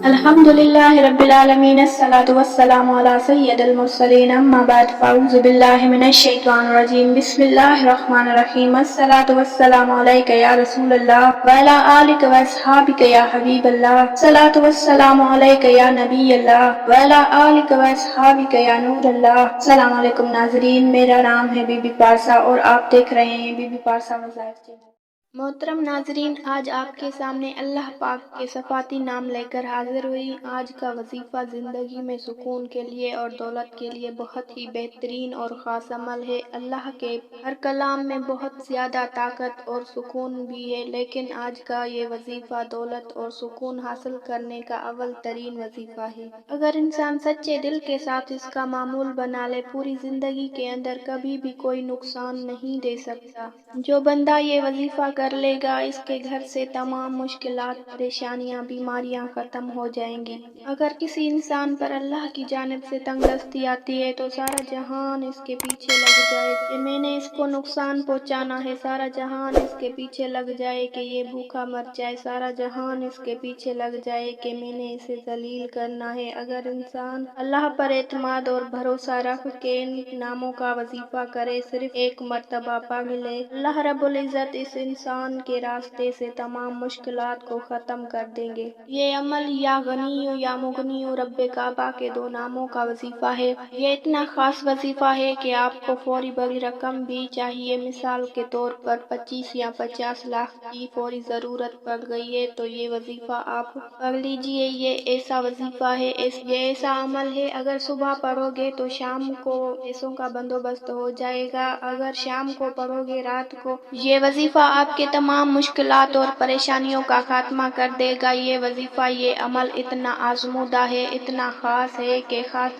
الحمدللہ رب العالمین الصلاۃ والسلام علی سید المرسلین اما بعد فاعوذ باللہ من الشیطان الرجیم بسم اللہ الرحمن الرحیم الصلاۃ والسلام علیک یا رسول اللہ وعلی آلک واصحابک یا حبیب اللہ الصلاۃ والسلام علیک یا نبی اللہ وعلی آلک واصحابک یا نور اللہ۔ السلام علیکم ناظرین، میرا نام ہے بی بی پارسا اور آپ دیکھ رہے ہیں بی بی پارسا وظائف چینل۔ محترم ناظرین، آج آپ کے سامنے اللہ پاک کے صفاتی نام لے کر حاضر ہوئی۔ آج کا وظیفہ زندگی میں سکون کے لیے اور دولت کے لیے بہت ہی بہترین اور خاص عمل ہے۔ اللہ کے ہر کلام میں بہت زیادہ طاقت اور سکون بھی ہے، لیکن آج کا یہ وظیفہ دولت اور سکون حاصل کرنے کا اول ترین وظیفہ ہے۔ اگر انسان سچے دل کے ساتھ اس کا معمول بنا لے، پوری زندگی کے اندر کبھی بھی کوئی نقصان نہیں دے سکتا۔ جو بندہ یہ وظیفہ کر لے گا، اس کے گھر سے تمام مشکلات، پریشانیاں، بیماریاں ختم ہو جائیں گی۔ اگر کسی انسان پر اللہ کی جانب سے تنگ دستی آتی ہے تو سارا جہان اس کے پیچھے لگ جائے کہ میں نے اس کو نقصان پہنچانا ہے، سارا جہان اس کے پیچھے لگ جائے کہ یہ بھوکا مر جائے، سارا جہان اس کے پیچھے لگ جائے کہ میں نے اسے ذلیل کرنا ہے۔ اگر انسان اللہ پر اعتماد اور بھروسہ رکھ کے ان ناموں کا وظیفہ کرے، صرف ایک مرتبہ پڑھ لے، اللہ رب العزت اس انسان کے راستے سے تمام مشکلات کو ختم کر دیں گے۔ یہ عمل یا غنی یا مغنی رب کعبہ کے دو ناموں کا وظیفہ ہے۔ یہ اتنا خاص وظیفہ ہے کہ آپ کو فوری بڑی رقم بھی چاہیے۔ مثال کے طور پر 25 یا 50 لاکھ کی فوری ضرورت پڑ گئی ہے تو یہ وظیفہ آپ پڑھ لیجئے۔ یہ ایسا وظیفہ ہے، یہ ایسا عمل ہے، اگر صبح پڑھو گے تو شام کو پیسوں کا بندوبست ہو جائے گا، اگر شام کو پڑھو گے رات کو۔ یہ وظیفہ آپ کے تمام مشکلات اور پریشانیوں کا خاتمہ کر دے گا۔ یہ وظیفہ، یہ عمل اتنا آزمودہ ہے، اتنا خاص ہے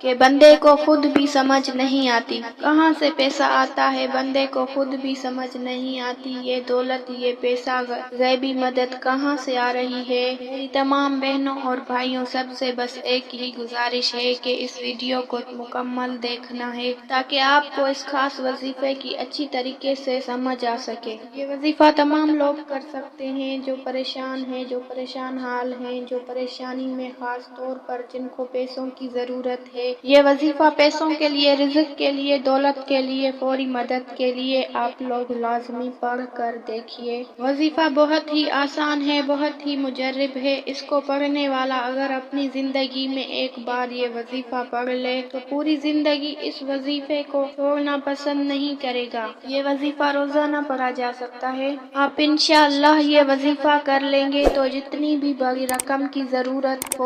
کہ بندے کو خود بھی سمجھ نہیں آتی۔ کہاں سے پیسہ آتا ہے بندے کو خود بھی سمجھ نہیں آتی۔ یہ دولت، یہ پیسہ، غیبی مدد کہاں سے آ رہی ہے۔ میری تمام بہنوں اور بھائیوں سب سے بس ایک ہی گزارش ہے کہ اس ویڈیو کو مکمل دیکھنا ہے تاکہ آپ کو اس خاص وظیفے کی اچھی طریقے سے سمجھ آ سکے۔ یہ وظیفہ تمام لوگ کر سکتے ہیں جو پریشان ہیں، جو پریشان حال ہیں، جو پریشانی میں، خاص طور پر جن کو پیسوں کی ضرورت ہے۔ یہ وظیفہ پیسوں کے لیے، رزق کے لیے، دولت کے لیے، فوری مدد کے لیے آپ لوگ لازمی پڑھ کر دیکھیے۔ وظیفہ بہت ہی آسان ہے، بہت ہی مجرب ہے۔ اس کو پڑھنے والا اگر اپنی زندگی میں ایک بار یہ وظیفہ پڑھ لے تو پوری زندگی اس وظیفے کو چھوڑنا پسند نہیں کرے گا۔ یہ وظیفہ روزانہ پڑھا جا سکتا ہے۔ آپ انشاءاللہ یہ وظیفہ کر لیں گے تو جتنی بھی بڑی رقم کی ضرورت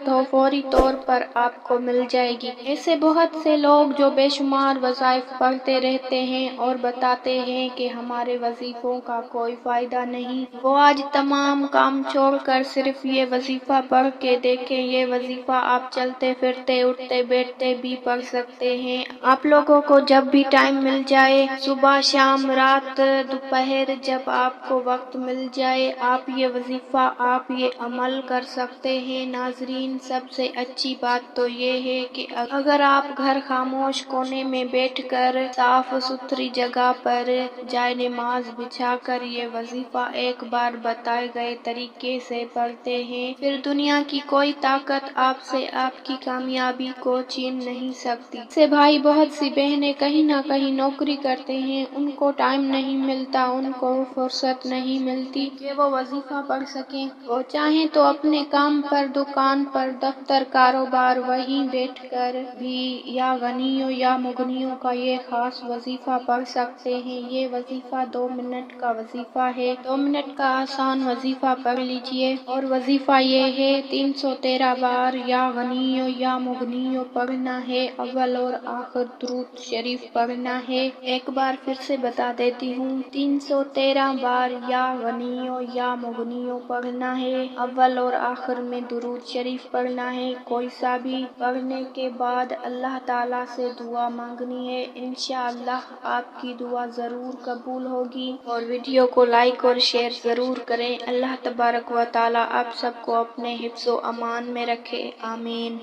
ہو فوری طور پر آپ کو مل جائے گی۔ ایسے بہت سے لوگ جو بے شمار وظائف پڑھتے رہتے ہیں اور بتاتے ہیں کہ ہمارے وظیفوں کا کوئی فائدہ نہیں، وہ آج تمام کام چھوڑ کر صرف یہ وظیفہ پڑھ کے دیکھیں۔ یہ وظیفہ آپ چلتے پھرتے، اٹھتے بیٹھتے بھی پڑھ سکتے ہیں۔ آپ لوگوں کو جب بھی ٹائم مل جائے، صبح، شام، رات، دوپہر، جب آپ کو وقت مل جائے، آپ یہ وظیفہ، آپ یہ عمل کر سکتے ہیں۔ ناظرین، سب سے اچھی بات تو یہ ہے کہ اگر آپ گھر خاموش کونے میں بیٹھ کر، صاف ستھری جگہ پر جائے نماز بچھا کر یہ وظیفہ ایک بار بتائے گئے طریقے سے پڑھتے ہیں، پھر دنیا کی کوئی طاقت آپ سے آپ کی کامیابی کو چھین نہیں سکتی۔ سے بھائی، بہت سی بہنیں کہیں نہ کہیں نوکری کرتے ہیں، ان کو ٹائم نہیں ملتا، ان کو فرصت نہیں ملتی کہ وہ وظیفہ پڑھ سکیں۔ وہ چاہیں تو اپنے کام پر، دکان پر، دفتر، کاروبار، وہیں بیٹھ کر بھی یا غنیوں یا مغنیوں کا یہ خاص وظیفہ پڑھ سکتے ہیں۔ یہ وظیفہ 2 منٹ کا وظیفہ ہے، 2 منٹ کا آسان وظیفہ پڑھ لیجئے۔ اور وظیفہ یہ ہے، 313 بار یا غنیوں یا مغنیوں پڑھنا ہے، اول اور آخر درود شریف پڑھنا ہے۔ ایک بار پھر سے بتا دیتی ہوں، 313 بار یا غنیوں یا مغنیوں پڑھنا ہے، اول اور آخر میں درود شریف پڑھنا ہے۔ کوئی سا بھی پڑھنے کے بعد اللہ تعالیٰ سے دعا مانگنی ہے، انشاءاللہ آپ کی دعا ضرور قبول ہوگی۔ اور ویڈیو کو لائک اور شیئر ضرور کریں۔ اللہ تبارک و تعالیٰ آپ سب کو اپنے حفظ و امان میں رکھے، آمین۔